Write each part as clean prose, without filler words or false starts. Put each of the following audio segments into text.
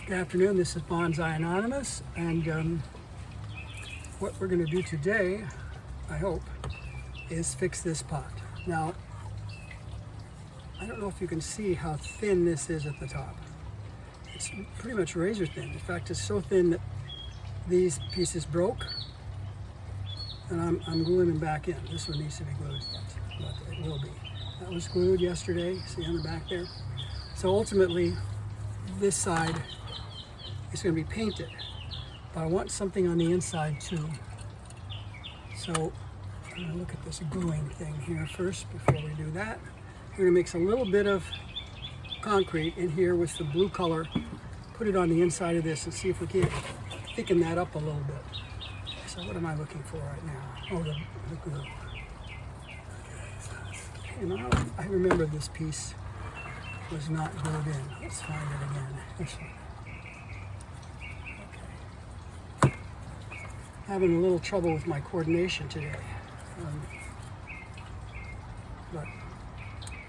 Good afternoon, this is Bonsai Anonymous, and what we're going to do today, I hope, is fix this pot. Now, I don't know if you can see how thin this is at the top. It's pretty much razor thin. In fact, it's so thin that these pieces broke, and I'm gluing them back in. This one needs to be glued yet, but it will be. That was glued yesterday, see on the back there? So ultimately, this side is going to be painted, but I want something on the inside too. So I'm going to look at this gluing thing here first before we do that. We're going to mix a little bit of concrete in here with the blue color, put it on the inside of this and see if we can't thicken that up a little bit. So what am I looking for right now? Oh, the glue. You know, I remember this piece was not glued in. Let's find it again. This one. Having a little trouble with my coordination today, but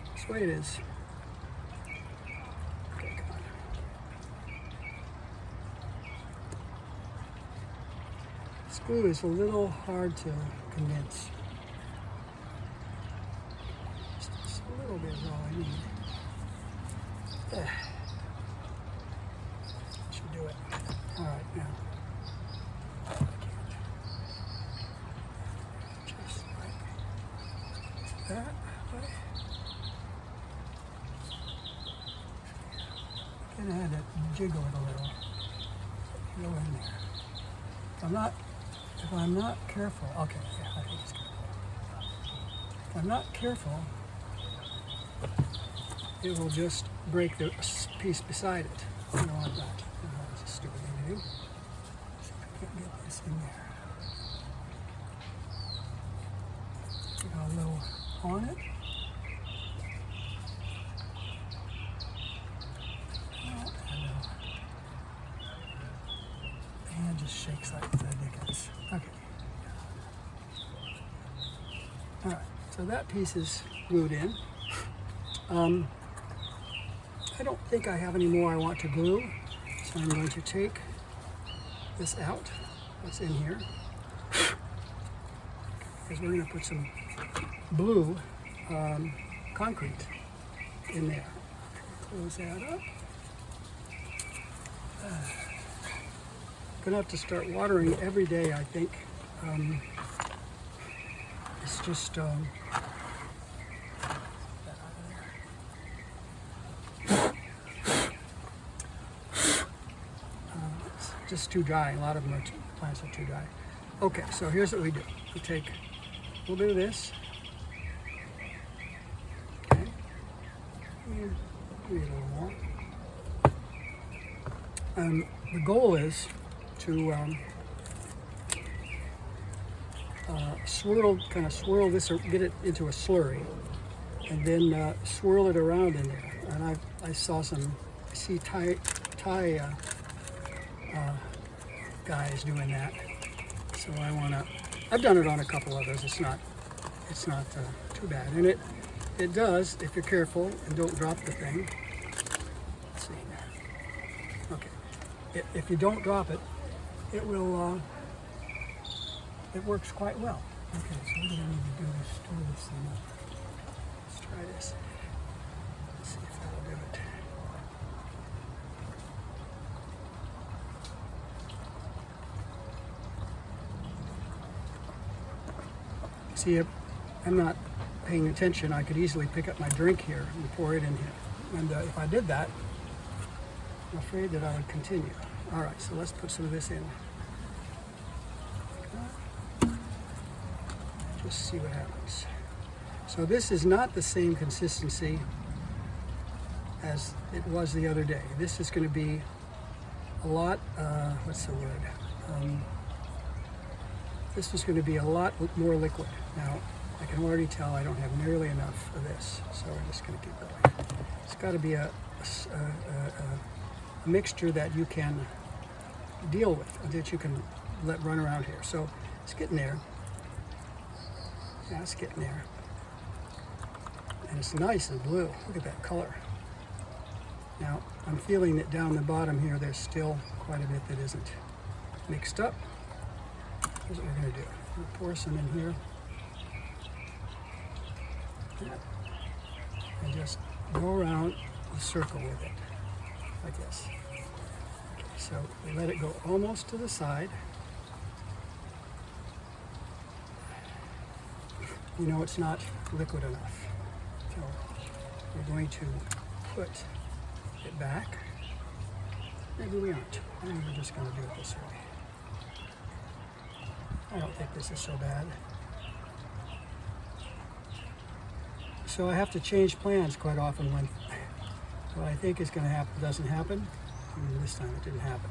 that's the way it is. Okay, come on. This glue is a little hard to condense. Just a little bit is all I need. Should do it. All right, now. That way. Gonna have to jiggle it a little. Go in there. If I'm not careful, okay, yeah, I think it's good. If I'm not careful, it will just break the piece beside it. I don't want that. That's a stupid thing to do. See if I can't get this in there. Get a little on it. And just shakes like the dickens. Okay. All right, so that piece is glued in. I don't think I have any more I want to glue, so I'm going to take this out, what's in here, because we're going to put some blue concrete in there. Close that up. Gonna have to start watering every day, I think. It's just it's just too dry. A lot of them plants are too dry. Okay, so here's what we do. We take a little bit of this. Okay. Maybe a little more. The goal is to swirl this, or get it into a slurry, and then swirl it around in there. And I see Thai guys doing that. So I've done it on a couple others. It's not too bad, and it does, if you're careful and don't drop the thing. Let's see. Okay, if you don't drop it, it will. It works quite well. Okay, so we're going to need to do is stir this thing up. Let's try this. Let's see if that'll do it. See, I'm not paying attention. I could easily pick up my drink here and pour it in here. And if I did that, I'm afraid that I would continue. All right, so let's put some of this in. Just see what happens. So this is not the same consistency as it was the other day. This is going to be a lot, what's the word? This is going to be a lot more liquid. Now, I can already tell I don't have nearly enough of this, so we're just going to keep going. It's got to be a mixture that you can deal with, that you can let run around here. So it's getting there. Yeah, it's getting there. And it's nice and blue. Look at that color. Now, I'm feeling that down the bottom here, there's still quite a bit that isn't mixed up. Here's what we're going to do. We'll pour some in here. And just go around the circle with it, like this. Okay, so we let it go almost to the side. You know it's not liquid enough. So we're going to put it back. Maybe we aren't. Maybe we're just going to do it this way. I don't think this is so bad. So I have to change plans quite often when what I think is going to happen doesn't happen. And this time it didn't happen.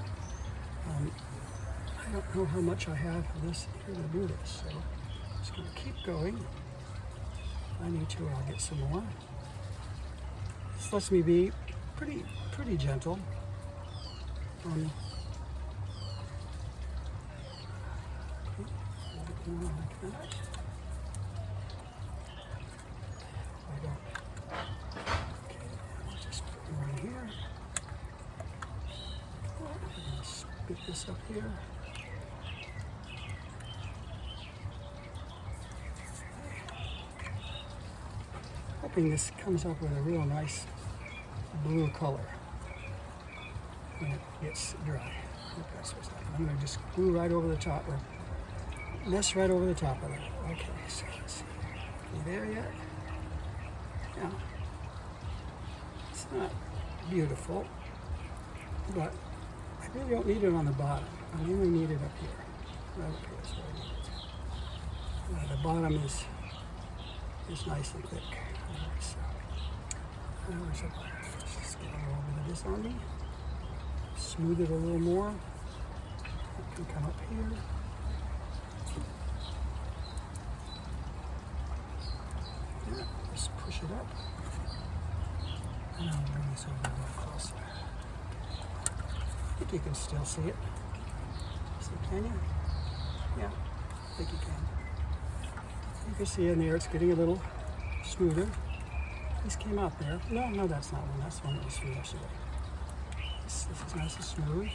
I don't know how much I have of this here to do this, so I'm just going to keep going. If I need to, I'll get some more. This lets me be pretty gentle. A little bit more like that. Okay, I'll just put more in here. I'm going to spit this up here. Hoping this comes up with a real nice blue color when it gets dry. I think that's what's happening. I'm going to just glue right over the top, or mess right over the top of it. Okay, so let's see. Are you there yet? Yeah. It's not beautiful, but I really don't need it on the bottom. I mainly need it up here. Right up here is where I need it. The bottom is nice and thick. Alright, so let's just get a little bit of this on me. Smooth it a little more. It can come up here. Yeah, just push it up. And I'll bring this over a little closer. I think you can still see it. So can you? Yeah, I think you can. You can see in there it's getting a little smoother. This came out there. No, that's not one. That's the one that was from yesterday. This is nice and smooth.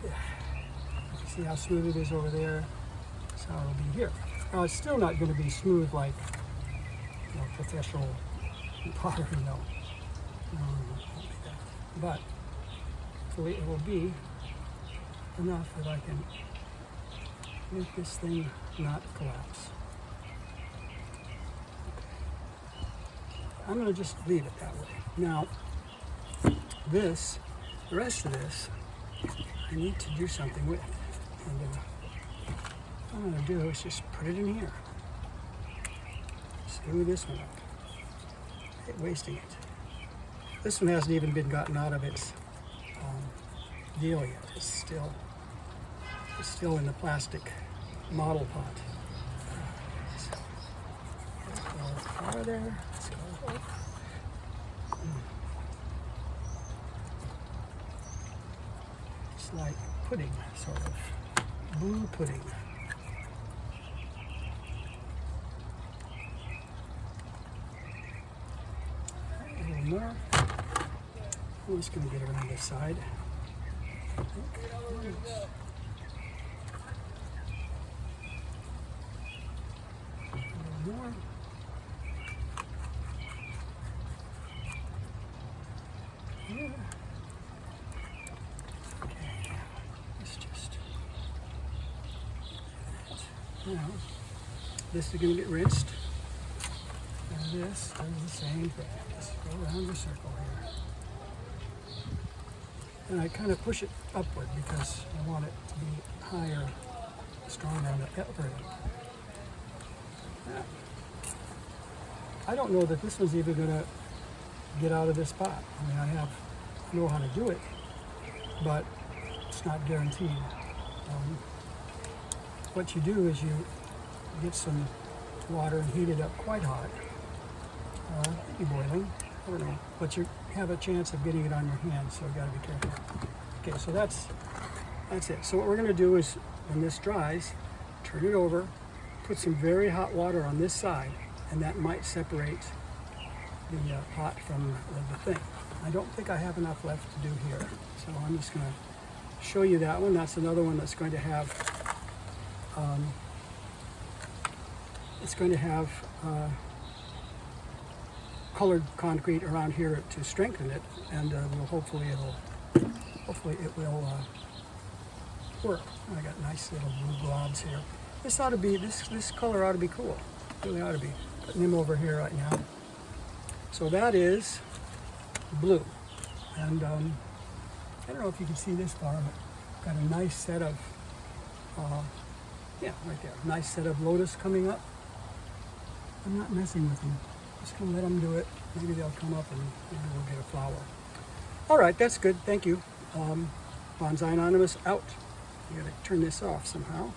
Yeah. You can see how smooth it is over there. That's how it'll be here. Now it's still not going to be smooth like, professional pottery, no. No, it won't be that. But hopefully it will be enough that I can make this thing not collapse. Okay. I'm going to just leave it that way. Now, the rest of this, I need to do something with. And what I'm going to do is just put it in here. Smooth this one up. I hate wasting it. This one hasn't even been gotten out of its deal yet. It's still in the plastic model pot. So, let's go farther. Let's go. It's like pudding, sort of. Blue pudding. A little more. I'm just going to get around this side. More. Yeah. Okay. Let's just now this is going to get rinsed, and this does the same thing. Just go around the circle here, and I kind of push it upward because I want it to be higher, stronger on the upper end. I don't know that this one's even going to get out of this pot. I mean, I know how to do it, but it's not guaranteed. What you do is you get some water and heat it up quite hot, maybe boiling, I don't know, but you have a chance of getting it on your hand, so you got to be careful. Okay, so that's it. So what we're going to do is, when this dries, turn it over, put some very hot water on this side, and that might separate the pot from the thing. I don't think I have enough left to do here. So I'm just going to show you that one. That's another one that's going to have, colored concrete around here to strengthen it, and hopefully it will work. I got nice little blue globs here. This ought to be, this color ought to be cool. It really ought to be. Putting them over here right now. So that is blue, and I don't know if you can see this far, but got a nice set of, yeah, right there. Nice set of lotus coming up. I'm not messing with them. Just gonna let them do it. Maybe they'll come up and maybe we'll get a flower. All right, that's good. Thank you. Bonsai Anonymous out. You gotta turn this off somehow.